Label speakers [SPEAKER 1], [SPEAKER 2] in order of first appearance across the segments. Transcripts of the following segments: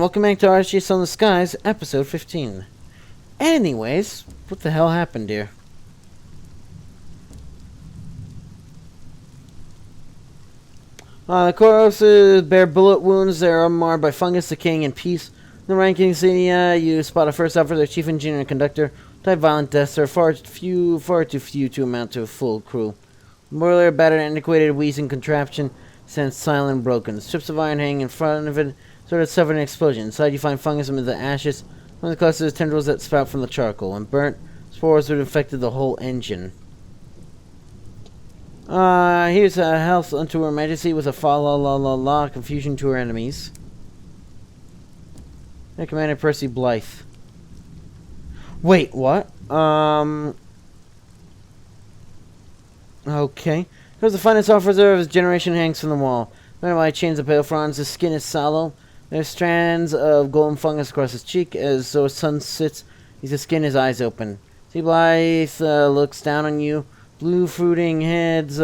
[SPEAKER 1] and welcome back to RSG Sunless Skies, episode 15. Anyways, what the hell happened here? The corpses bear bullet wounds. They are marred by fungus, decaying in peace. The ranking insignia, you spot a first officer, chief engineer, and conductor. Type violent deaths are far too few to amount to a full crew. Boiler, battered, antiquated, wheezing contraption, stands silent and broken. Strips of iron hang in front of it. Sort of suffered an explosion. Inside you find fungus amid the ashes. One of the clusters of tendrils that sprout from the charcoal. When burnt, spores would have infected the whole engine. Here's a health unto Her Majesty with a fa-la-la-la-la confusion to her enemies. And Commander Percy Blythe. Wait, what? Okay. Here's the finest officer of his generation hangs from the wall. Bound by chains of pale fronds, his skin is sallow. There's strands of golden fungus across his cheek. As though his sun sits, his skin, his eyes open. See, Blythe looks down on you. Blue fruiting heads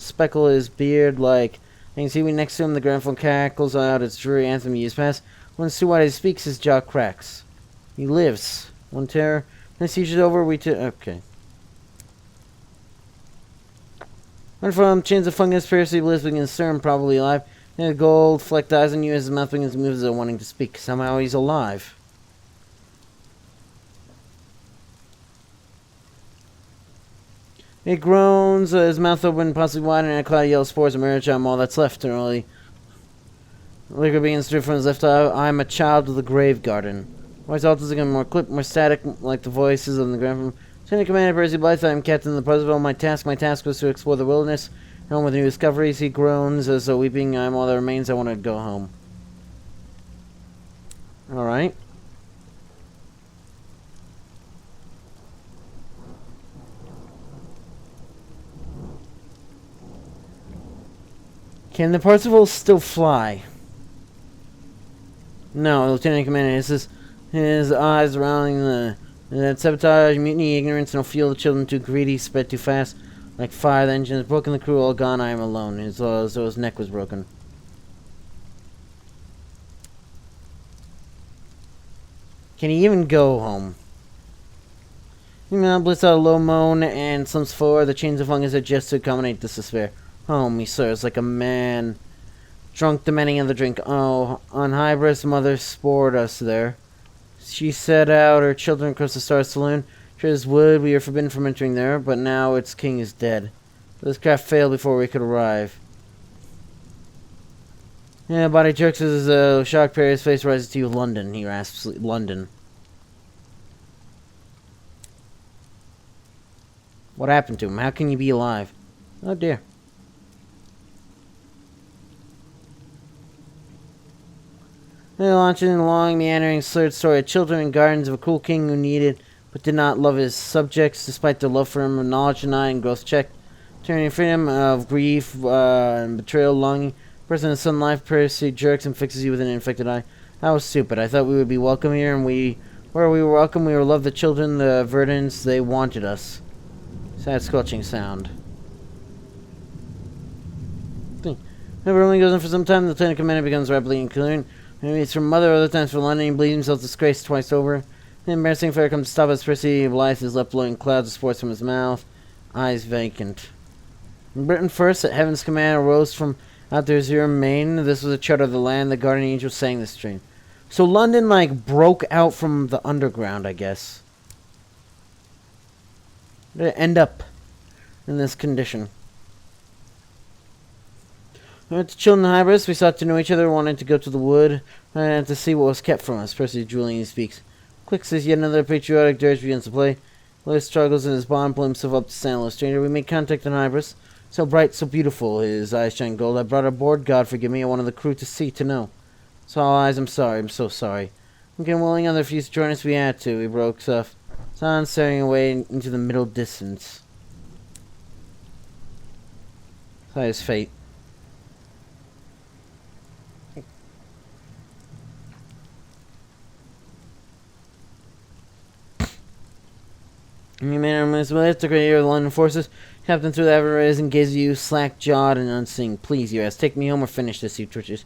[SPEAKER 1] speckle his beard like... You can see next to him, the gramophone cackles out its dreary anthem years past. When Sue speaks, his jaw cracks. He lives. One terror. When the siege's over, okay. One from chains of fungus, Percy lives begins to stir, probably alive. And the gold flecked eyes on you as his mouth begins to move as though wanting to speak. Somehow he's alive. It groans, his mouth open, possibly wide, and a cloud of yellow spores emerge on all that's left. Early liquor begins to drip from his left eye. I am a child of the grave garden. Voice alters again, more clipped, more static, like the voices of the ground. Lieutenant Commander Percy Blythe, I am captain of the Pleasantville. My task was to explore the wilderness. Home with new discoveries. He groans as though weeping. I am all that remains. I want to go home. Alright. Can the Percival still fly? No, Lieutenant Commander. His eyes surrounding that sabotage, mutiny, ignorance, no fuel. The children too greedy, sped too fast. Like fire, the engine is broken, the crew all gone, I am alone. As though his neck was broken. Can he even go home? He now blits out a low moan and slumps forward. The chains of fungus adjust to accommodate this despair. Home, he stirs like a man drunk, demanding another drink. Oh, on Hybris, mother spored us there. She set out her children across the Star Saloon. Sure as wood, we are forbidden from entering there, but now its king is dead. This craft failed before we could arrive. Yeah, body jerks as a shock Perry's face rises to you. London, he rasps. London. What happened to him? How can you be alive? Oh dear. They launched in a long, meandering, slurred story of children and gardens of a cruel king who needed but did not love his subjects, despite their love for him, of knowledge denied and growth checked. Turning freedom of grief and betrayal, longing. Person in sun life, Percy jerks and fixes you with an infected eye. How stupid. I thought we would be welcome here, and where we were welcome, we were loved the children, the Verdants, they wanted us. Sad squelching sound. Never only goes on for some time, the Lieutenant Commander becomes rapidly incoherent. Maybe it's from mother, other times from London, he bleeds himself disgraced twice over. The embarrassing affair comes to stop as Percy Blythe is left blowing clouds of sports from his mouth, eyes vacant. In Britain first, at Heaven's command, arose from out their zero main. This was a charter of the land. The guardian angel sang this stream. So London, like, broke out from the underground, I guess. Did it end up in this condition? We went to children in Hybris. We sought to know each other, wanted to go to the wood, and to see what was kept from us. Percy Julian speaks. Clicks as yet another patriotic dirge begins to play. Lewis struggles in his bond, pulling himself up to stand a little stranger. We make contact in Hybris. So bright, so beautiful, his eyes shine gold. I brought aboard, God forgive me, I wanted the crew to see, to know. So all eyes, I'm sorry, I'm so sorry. I'm getting willing other few to join us, we had to. We broke off. Sun staring away into the middle distance. That is fate. You man on his way, took right here the London forces. Captain through the Everest and gazed at you, slack-jawed and unseeing. Please, you asked, take me home or finish this, you twitches.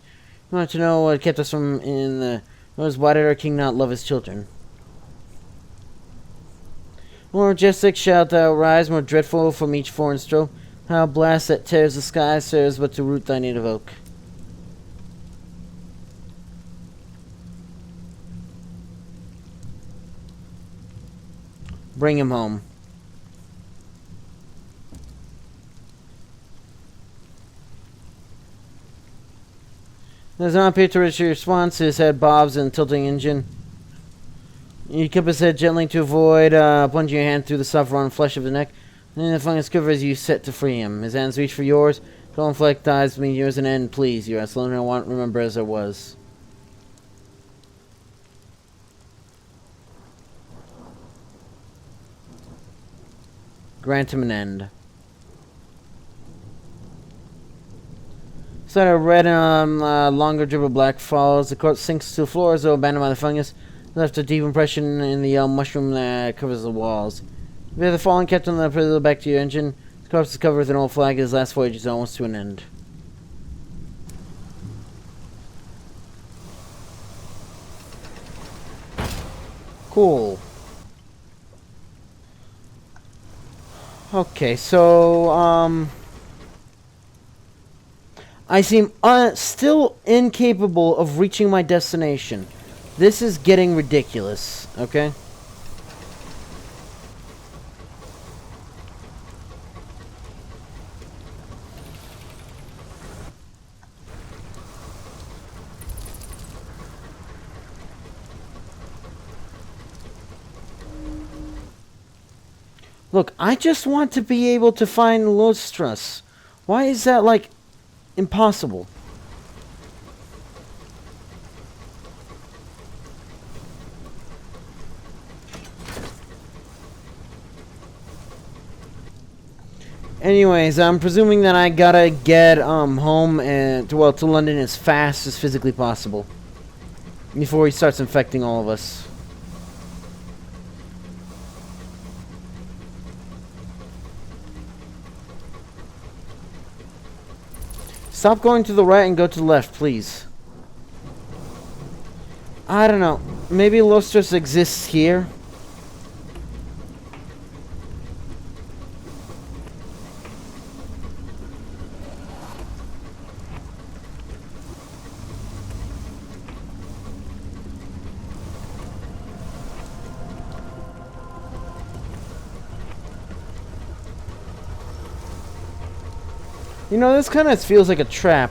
[SPEAKER 1] You wanted to know what kept us from in the Otherwise, why did our king not love his children? More majestic shalt thou rise, more dreadful from each foreign stroke. How blast that tears the sky serves but to root thy native oak. Bring him home. Does not appear to reach your response. His head bobs and tilting engine. You cup his head gently to avoid plunging your hand through the soft round flesh of the neck. And then the fungus quiver as you set to free him. His hands reach for yours. Don't inflict eyes between yours and end, please. You are as long as I want remember as I was. Grant him an end. Side of red and longer drip of black falls. The corpse sinks to the floor as though abandoned by the fungus. Left a deep impression in the yellow mushroom that covers the walls. If you have the fallen captain left back to your engine, the corpse is covered with an old flag. His last voyage is almost to an end. Cool. Okay, so, I seem still incapable of reaching my destination. This is getting ridiculous, okay? Look, I just want to be able to find Lostras. Why is that, like, impossible? Anyways, I'm presuming that I gotta get home and to London as fast as physically possible before he starts infecting all of us. Stop going to the right and go to the left, please. I don't know. Maybe Lostras exists here. You know, this kind of feels like a trap.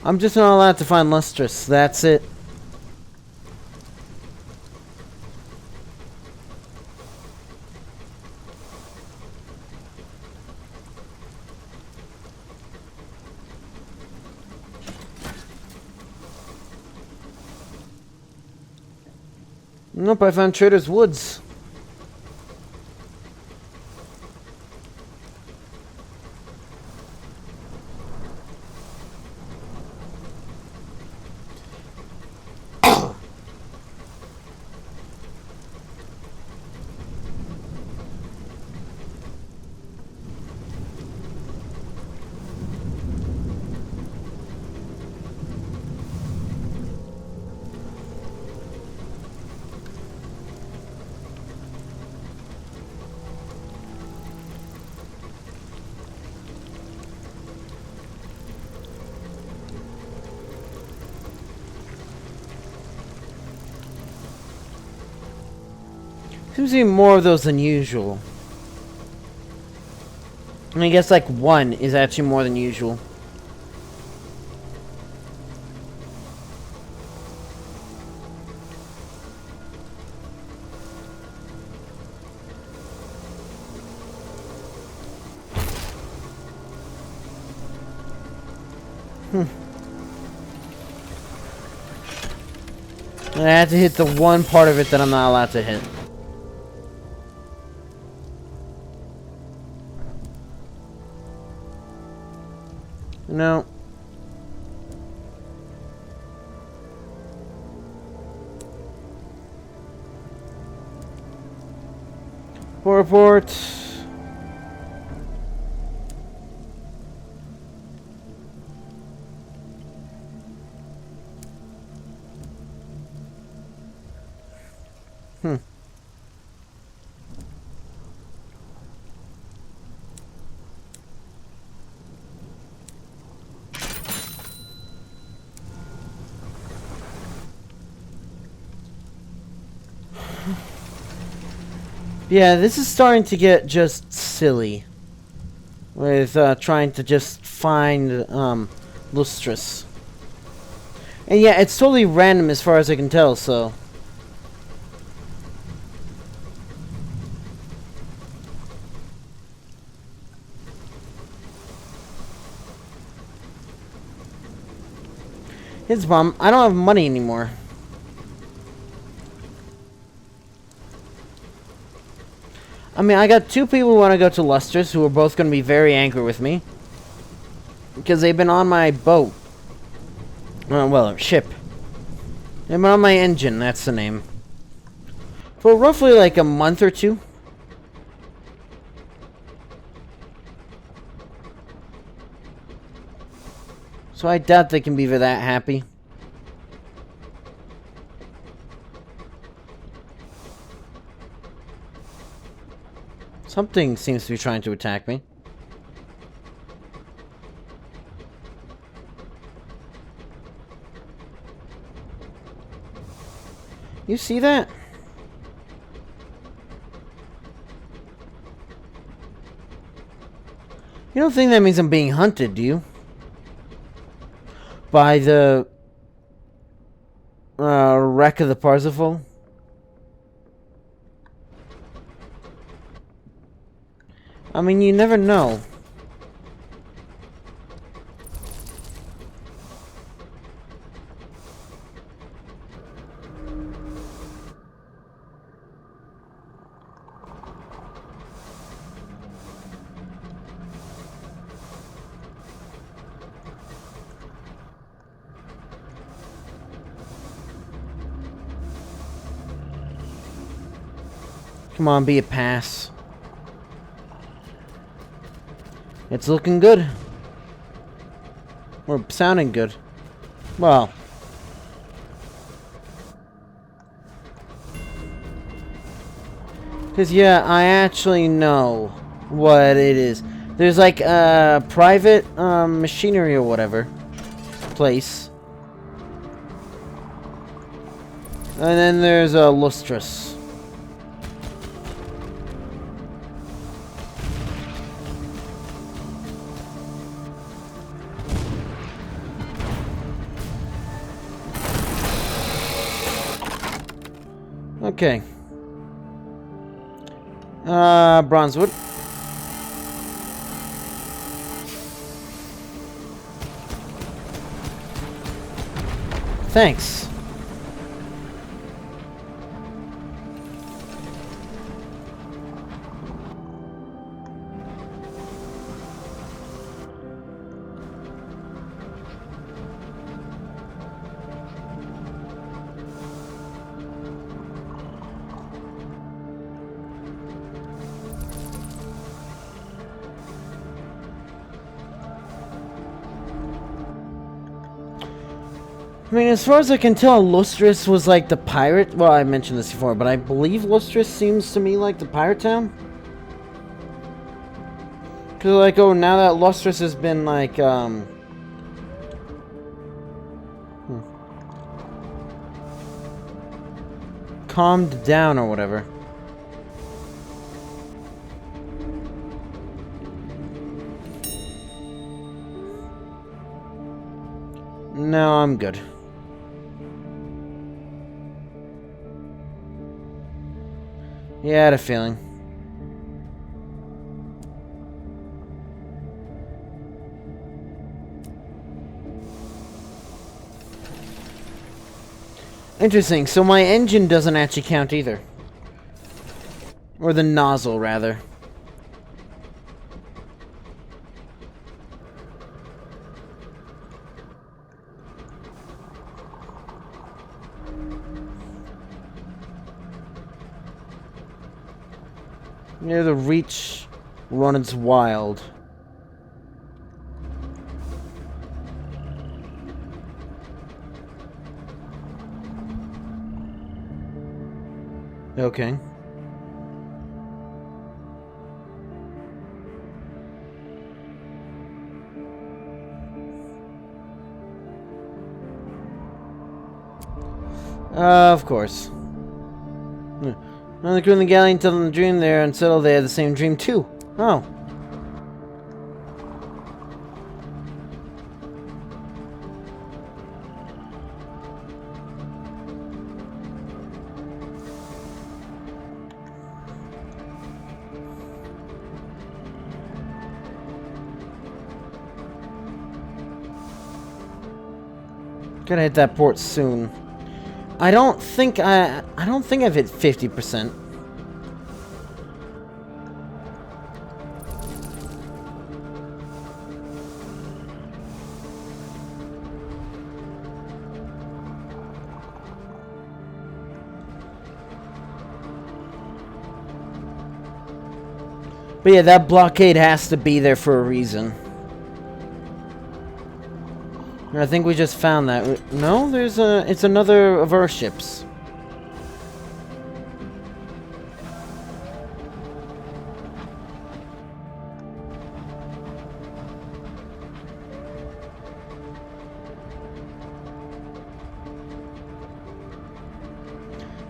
[SPEAKER 1] I'm just not allowed to find Lustrous. That's it. Nope, I found Trader's Woods. Seems to be more of those than usual. I mean, I guess like one is actually more than usual. I had to hit the one part of it that I'm not allowed to hit. No, Report. Yeah, this is starting to get just silly. With trying to just find Lustrous. And yeah, it's totally random as far as I can tell, so... Here's the problem. I don't have money anymore. I mean, I got two people who want to go to Lustrous who are both going to be very angry with me. Because they've been on my boat. Well, ship. They've been on my engine, that's the name. For roughly like a month or two. So I doubt they can be that happy. Something seems to be trying to attack me. You see that? You don't think that means I'm being hunted, do you? By the wreck of the Parsifal? I mean, you never know. Come on, be a pass. It's looking good. Or sounding good. Well. Because, yeah, I actually know what it is. There's like a private machinery or whatever place. And then there's a Lustrous. Okay. Bronzewood. Thanks. I mean, as far as I can tell, Lustrous was like the pirate. Well, I mentioned this before, but I believe Lustrous seems to me like the pirate town. Because, like, oh, now that Lustrous has been, like, calmed down or whatever. No, I'm good. Yeah, I had a feeling. Interesting, so my engine doesn't actually count either. Or the nozzle, rather. Near the Reach runs wild. Okay. Of course. The crew in the galley until them the dream there until they had the same dream too. Oh. Gotta hit that port soon. I don't think I've hit 50%. But yeah, that blockade has to be there for a reason. I think we just found that. No, it's another of our ships.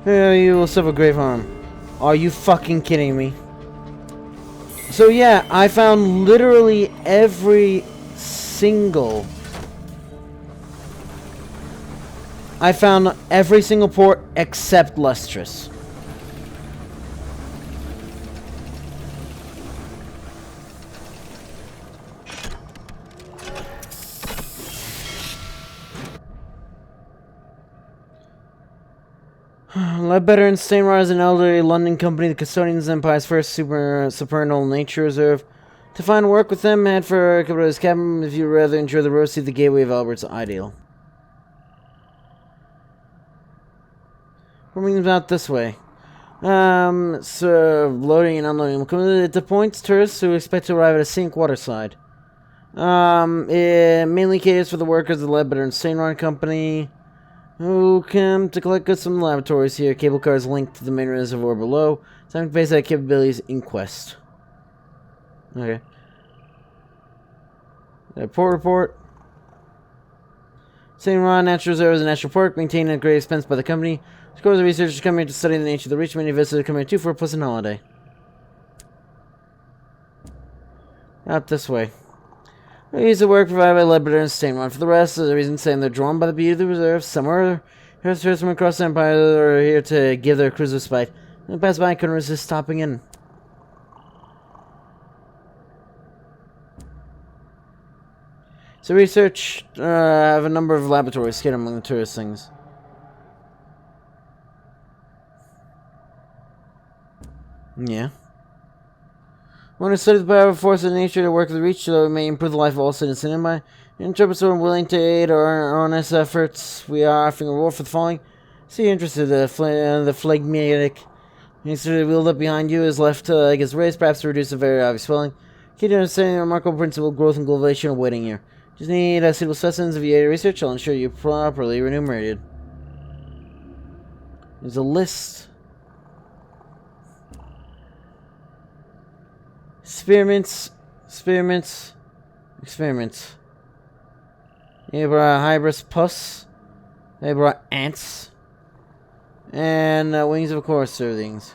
[SPEAKER 1] Yeah, you will suffer grave harm. Are you fucking kidding me? So yeah, I found literally every single port except Lustrous. Ledbetter and Steinroth is an elderly London company, the custodians of Empire's first supernal nature reserve. To find work with them, head for Cabrera's cabin if you'd rather enjoy the road, see the gateway of Albert's ideal. We're moving about this way. So loading and unloading. It disappoints tourists who expect to arrive at a scenic waterside. It mainly caters for the workers of the Ledbetter and Steinroth Company, who come to collect goods from the laboratories here. Cable cars linked to the main reservoir below. Time to base that capabilities inquest. Okay. Port report. Steinroth Natural Reserve is a national park maintained at great expense by the company. Scores of researchers come here to study the nature of the Reach. Many visitors come here too for a pleasant holiday. Out this way. These are work provided by Ledbetter and Steinroth. For the rest, there's a reason saying they're drawn by the beauty of the reserve. Some are visitors from across the Empire that are here to give their crews respite. When they pass by, I couldn't resist stopping in. So research, have a number of laboratories scattered among the tourist things. Yeah. Want to study the power of force and nature to work with the Reach so it may improve the life of all citizens in Empire. Interpreters are willing to aid our honest efforts. We are offering a reward for the following. See you're interested, the phlegmatic. Instantly wheeled up behind you is left against raised, perhaps to reduce a very obvious swelling. Key to understanding the remarkable principle of growth and globalization awaiting here. Just need suitable specimens of your research. I'll ensure you're properly remunerated. There's a list. Experiments. They brought hybris pus. They brought ants. And wings of course things.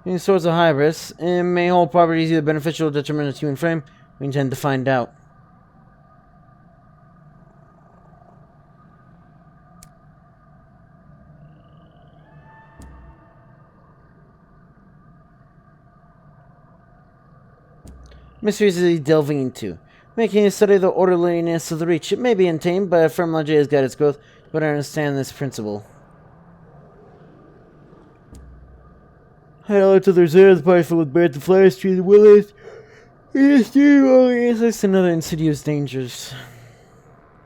[SPEAKER 1] These sorts of hybris may hold properties either beneficial or detrimental to the human frame. We intend to find out. Mysteries is he delving into. Making a study of the orderliness of the Reach. It may be untamed, but a firm logic has guided its growth. But I understand this principle. Hello to the reserve, the party full of birds and flowers, trees and willows. It is too long insects and other insidious dangers.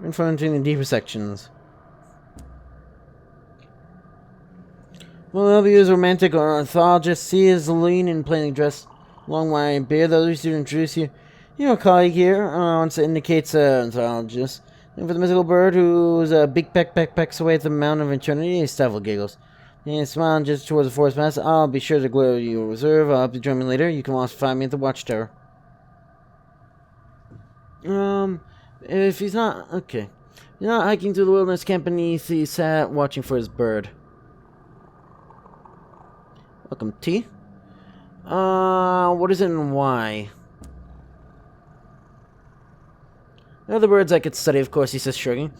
[SPEAKER 1] Confronting the deeper sections. Well, I'll be as romantic or ornithologist. See is lean and plainly dressed. Long white beard. Those to introduce you. Your colleague here wants to indicate ornithologist. And for the mythical bird whose big pecks away at the mountain of eternity, Stifle giggles. And smile just towards the forest mass. I'll be sure to glare you reserve. I'll help you join me later. You can also find me at the watchtower. If he's not... Okay. You're not hiking through the wilderness camp beneath the sat watching for his bird. Welcome, T. What is it and why? There are other birds I could study, of course, he says, shrugging.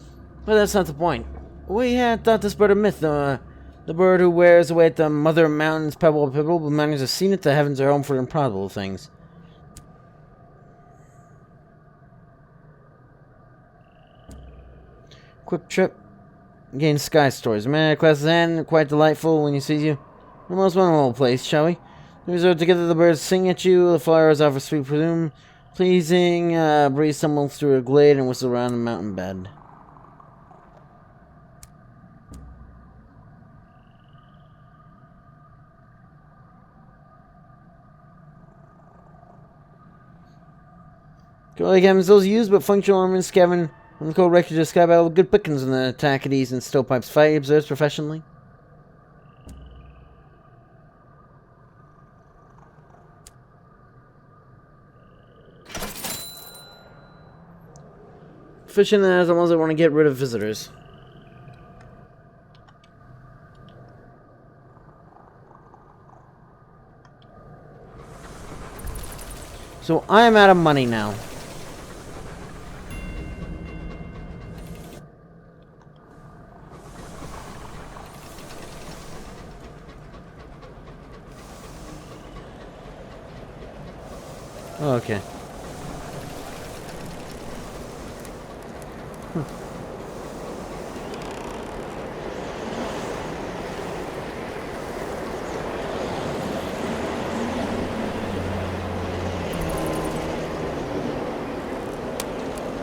[SPEAKER 1] But that's not the point. We had thought this bird a myth, the bird who wears away at the mother mountains, pebble, but mountains have seen it, the heavens are home for improbable things. Quick trip. Gain sky stories. Man, classes end, quite delightful when he sees you. The most wonderful place, shall we? We resort together, the birds sing at you, the flowers offer sweet perfume. Pleasing, breeze stumbles through a glade and whistles around a mountain bed. Curly cabins, those used but functional armaments, cabin on the cold wreckage of sky battle, good pickings in the tackities and stovepipes fight, he observes professionally. Fishing the animals that want to get rid of visitors. So I am out of money now. Okay.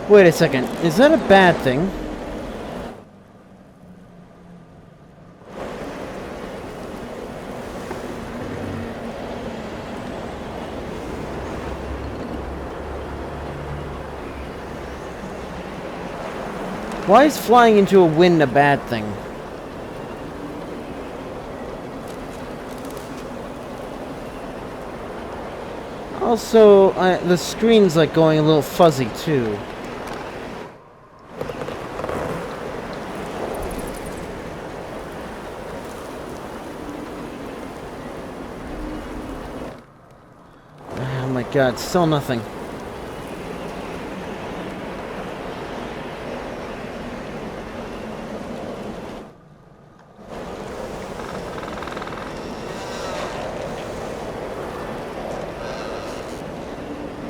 [SPEAKER 1] Wait a second. Is that a bad thing? Why is flying into a wind a bad thing? Also, the screen's like going a little fuzzy too. Oh my god, still nothing.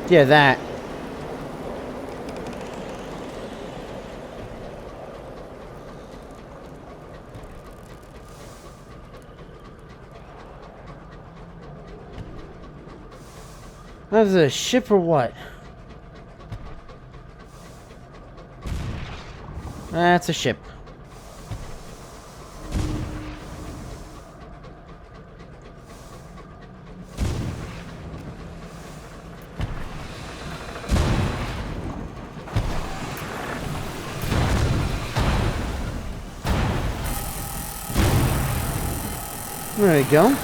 [SPEAKER 1] Yeah, that. That's a ship or what? That's a ship. There we go.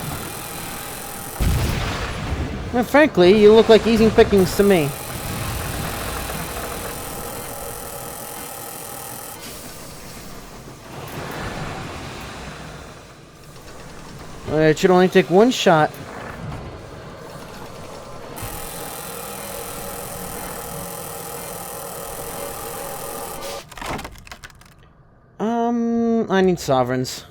[SPEAKER 1] Well, frankly, you look like easy pickings to me. It should only take one shot. I need sovereigns.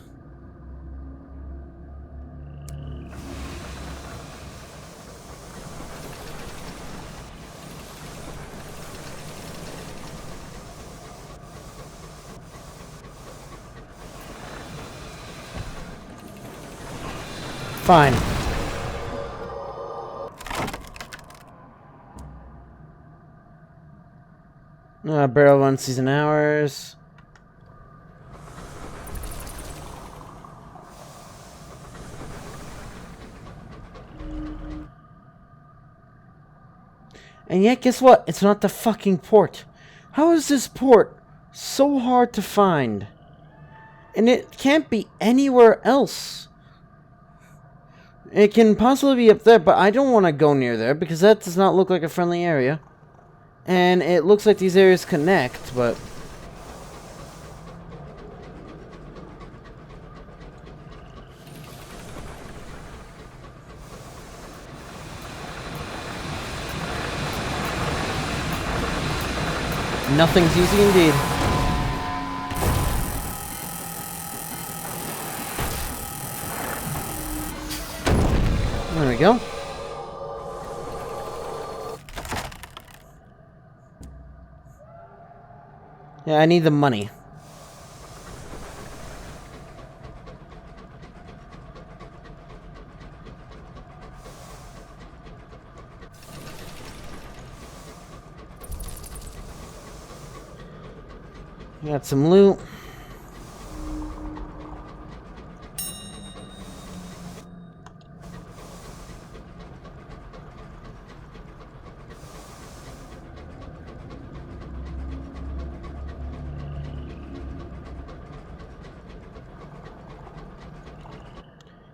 [SPEAKER 1] Fine. Barrel run season hours. And yet, guess what? It's not the fucking port. How is this port so hard to find? And it can't be anywhere else. It can possibly be up there, but I don't want to go near there because that does not look like a friendly area. And it looks like these areas connect, but... nothing's easy indeed. There we go. Yeah, I need the money. Got some loot.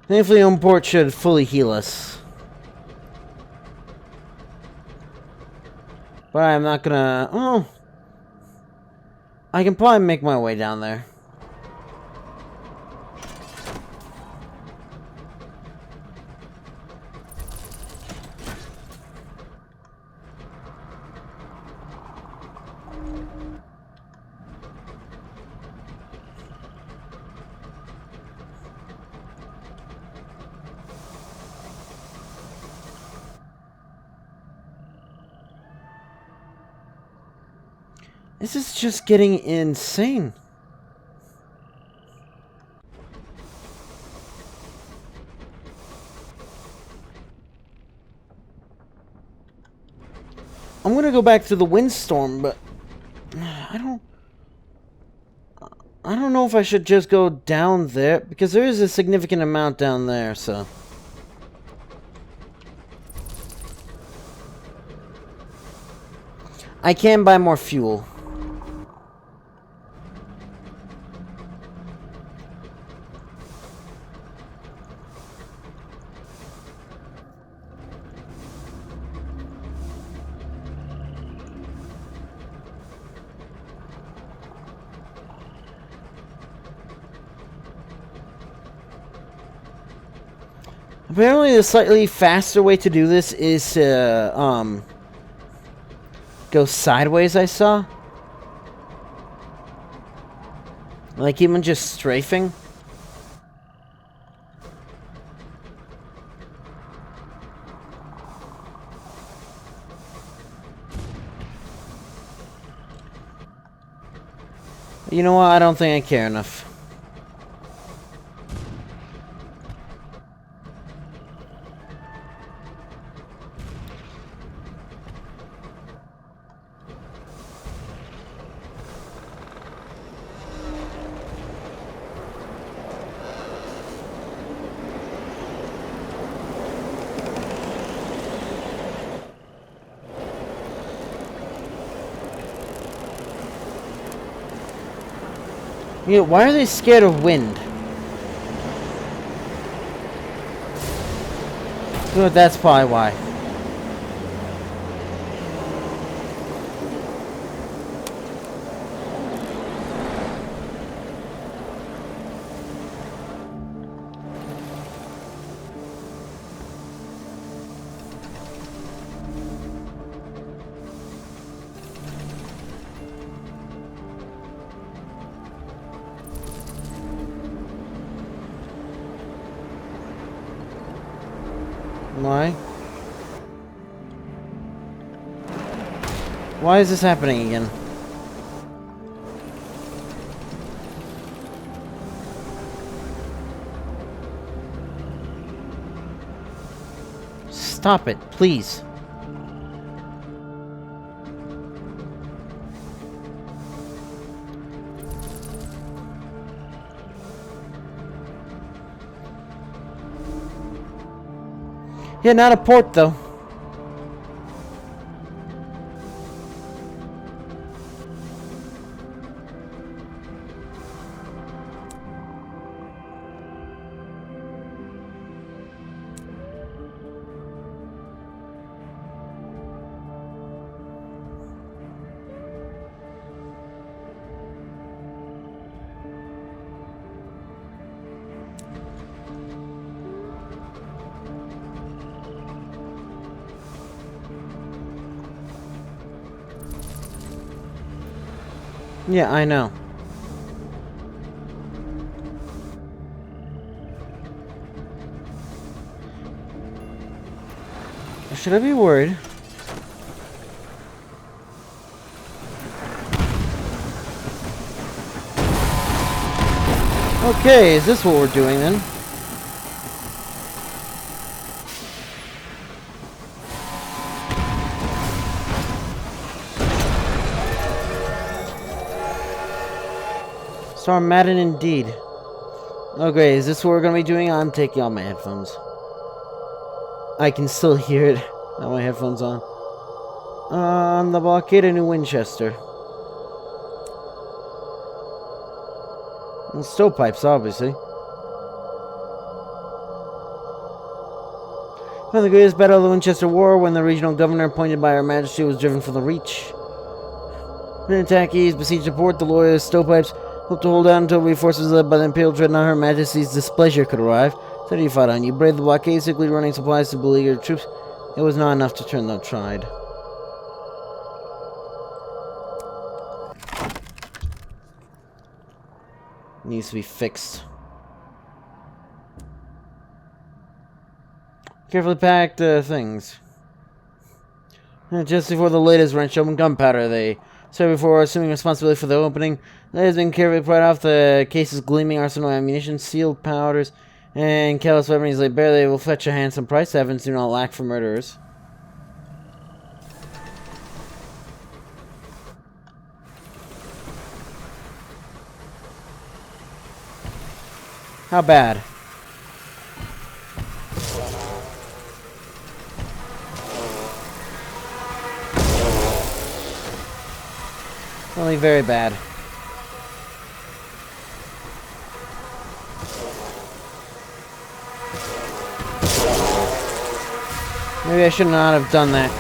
[SPEAKER 1] Thankfully, on port should fully heal us. But I'm not gonna... Oh! I can probably make my way down there. This is just getting insane. I'm gonna go back to the windstorm, but I don't know if I should just go down there because there is a significant amount down there, so. I can buy more fuel. Apparently, the slightly faster way to do this is to, go sideways, I saw. Like, even just strafing. You know what? I don't think I care enough. Yeah, why are they scared of wind? You know what, that's probably why. Why? Why is this happening again? Stop it, please. Yeah, not a port, though. Yeah, I know. Should I be worried? Okay, is this what we're doing then? Storm Madden indeed. Okay, is this what we're gonna be doing? I'm taking off my headphones. I can still hear it. Not my headphones on. The blockade of New Winchester. And stovepipes, obviously. One of the greatest battle of the Winchester War, when the regional governor appointed by Her Majesty was driven from the Reach. When attackees besieged the port, the loyalist stovepipes hoped to hold out until reinforcements led by the Imperial Dreadnought Her Majesty's displeasure could arrive. So you fought on. You braved the blockade, secretly running supplies to beleaguered troops. It was not enough to turn the tide. Needs to be fixed. Carefully packed things. Just before the latest wrench open gunpowder, they said before assuming responsibility for the opening. That has been carefully pried off the cases, gleaming arsenal ammunition, sealed powders, and careless weapons lay bare. They will fetch a handsome price. Heavens do not lack for murderers. How bad? Only very bad. Maybe I should not have done that.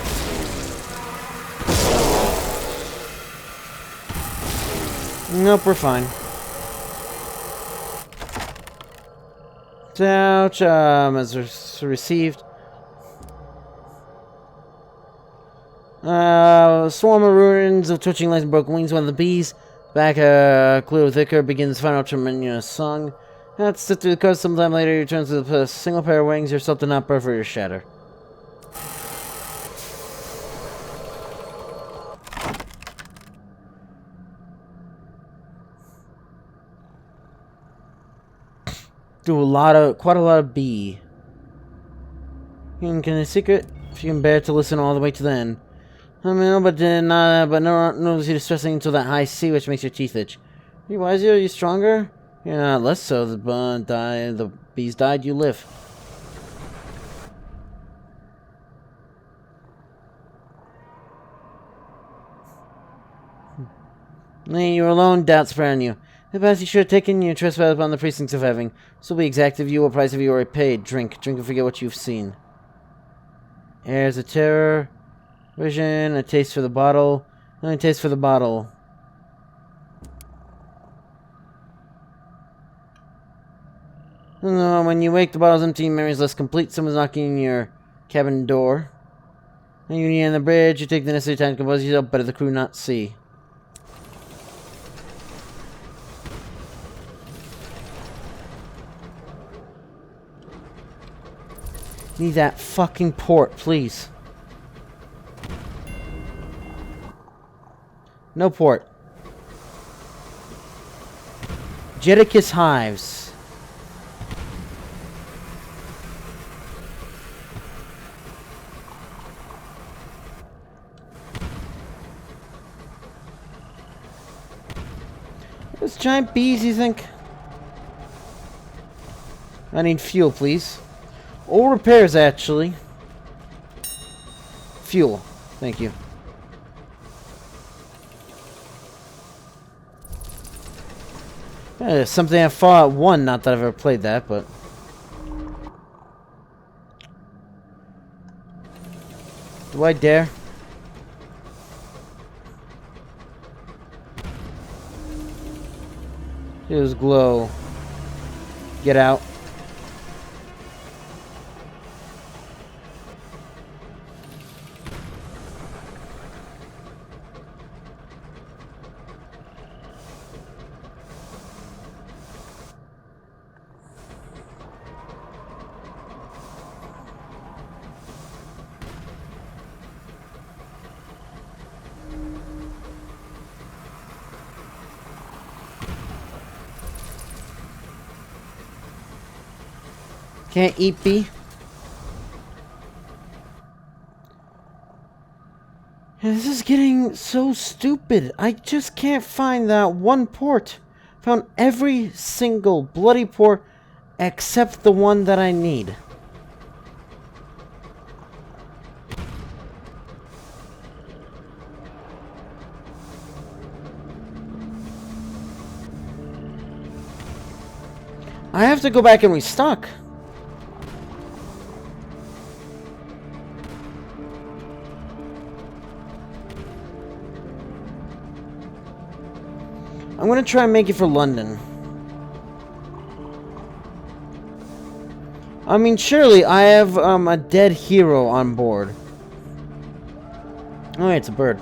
[SPEAKER 1] Nope, we're fine. Ouch, as received. Swarm of ruins of twitching legs and broken wings. One of the bees, back clear thicker, begins final tremendous song. That's sit through the coast. Sometime later, he returns to the single pair of wings. Or something not perfect or shatter. Do quite a lot of B. Can a secret if you can bear to listen all the way to the end. I mean, but no distressing until that high C, which makes your teeth itch. Are you wiser? Are you stronger? You're not less so. The bees died. You live. You're alone. Doubt spread on you. The past you should have taken your trespass upon the precincts of heaven. This will be exact of you. What price have you already paid? Drink. Drink and forget what you've seen. Airs of terror. Vision. A taste for the bottle. Only taste for the bottle. No, when you wake, the bottle's empty. Memory's less complete. Someone's knocking on your cabin door. And you need on the bridge. You take the necessary time to compose yourself. Better the crew not see. Need that fucking port, please. No port. Jedicus hives. Those giant bees, you think? I need fuel, please. Or repairs, actually. fuel. Thank you. Something I Fallout 1, not that I've ever played that, but... Do I dare? Here's glow. Get out. Can't eat B. This is getting so stupid. I just can't find that one port. Found every single bloody port except the one that I need. I have to go back and restock. I'm gonna try and make it for London. I mean, surely I have a dead hero on board. Oh, wait, it's a bird.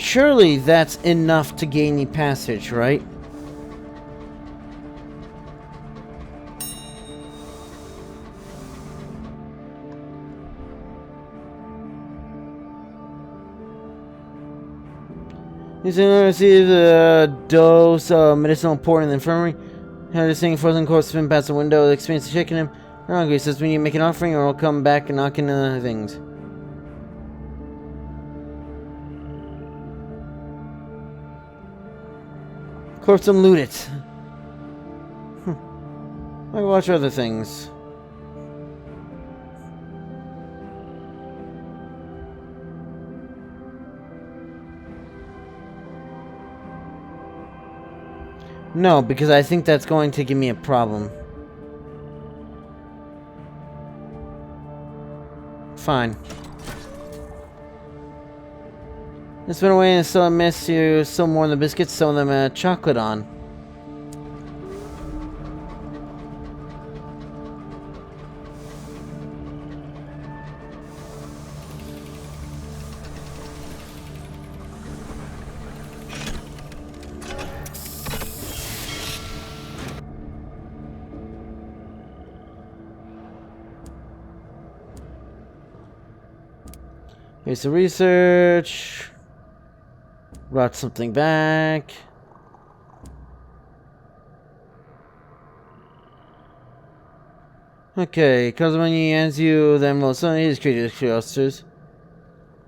[SPEAKER 1] Surely that's enough to gain me passage, right? He's going to receive a dose of medicinal port in the infirmary. Had this thing frozen corpse spin past the window, experience shaking him. Wrong, he says we need to make an offering or I'll come back and knock into things. Corpse and loot it. I can watch other things. No, because I think that's going to give me a problem. Fine. It's been away and still I miss you. Still more than the biscuits, some of them chocolate on. Here's the research. Brought something back. Okay, because when he hands you them little son, he's created clusters.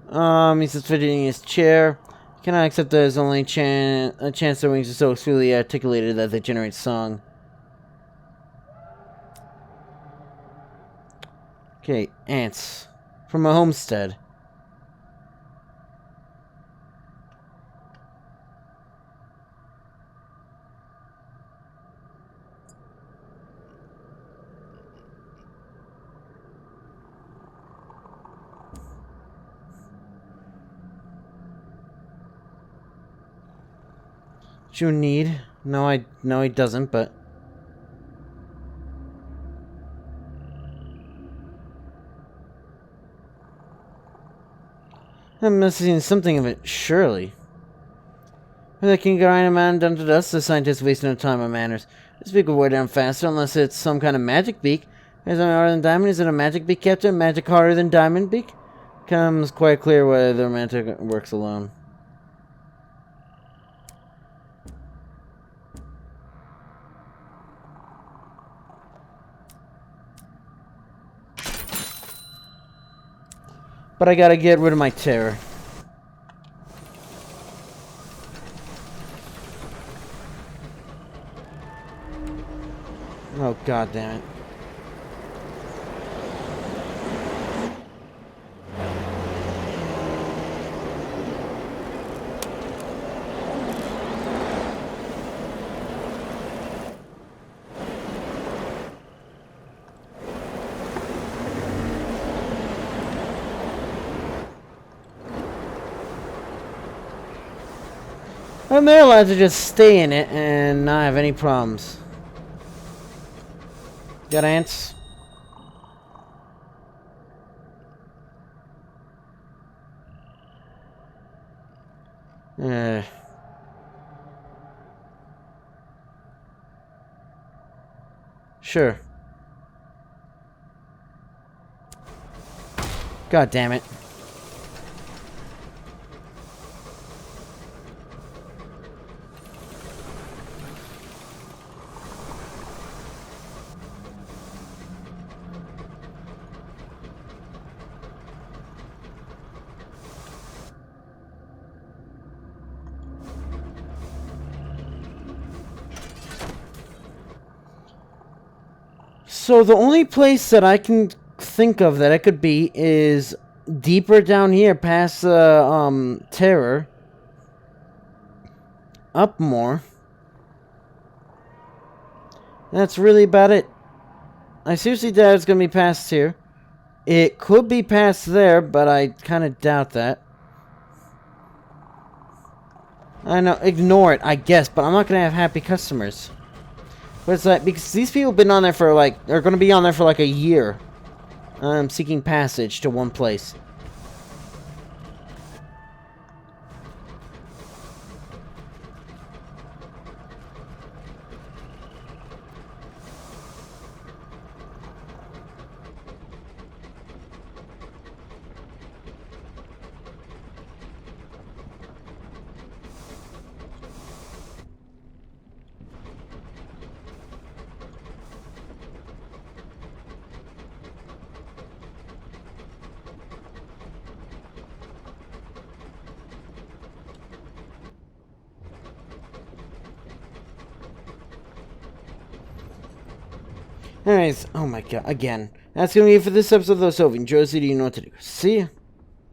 [SPEAKER 1] He's just fidgeting in his chair. Cannot accept that there's only a chance their wings are so clearly articulated that they generate song. Okay, ants. From a homestead. You need? No, he doesn't, but I'm missing something of it, surely. They can grind a man down to dust, the scientists waste no time on manners. This beak will wear down faster unless it's some kind of magic beak. Is it harder than diamond? Is it a magic beak, Captain? Magic harder than diamond beak? Comes quite clear whether the magic works alone. But I gotta get rid of my terror. Oh, god damn it. And they're allowed to just stay in it and not have any problems. Got ants? Sure. God damn it. So the only place that I can think of that I could be is deeper down here past the terror. Up more. That's really about it. I seriously doubt it's gonna be past here. It could be past there, but I kind of doubt that. I know, ignore it, I guess, but I'm not gonna have happy customers. But it's like, because these people have been on there for like, they're gonna be on there for like a year. Seeking passage to one place. Anyways, oh my god, again. That's gonna be it for this episode of The Host. Enjoy the video, you know what to do. See ya.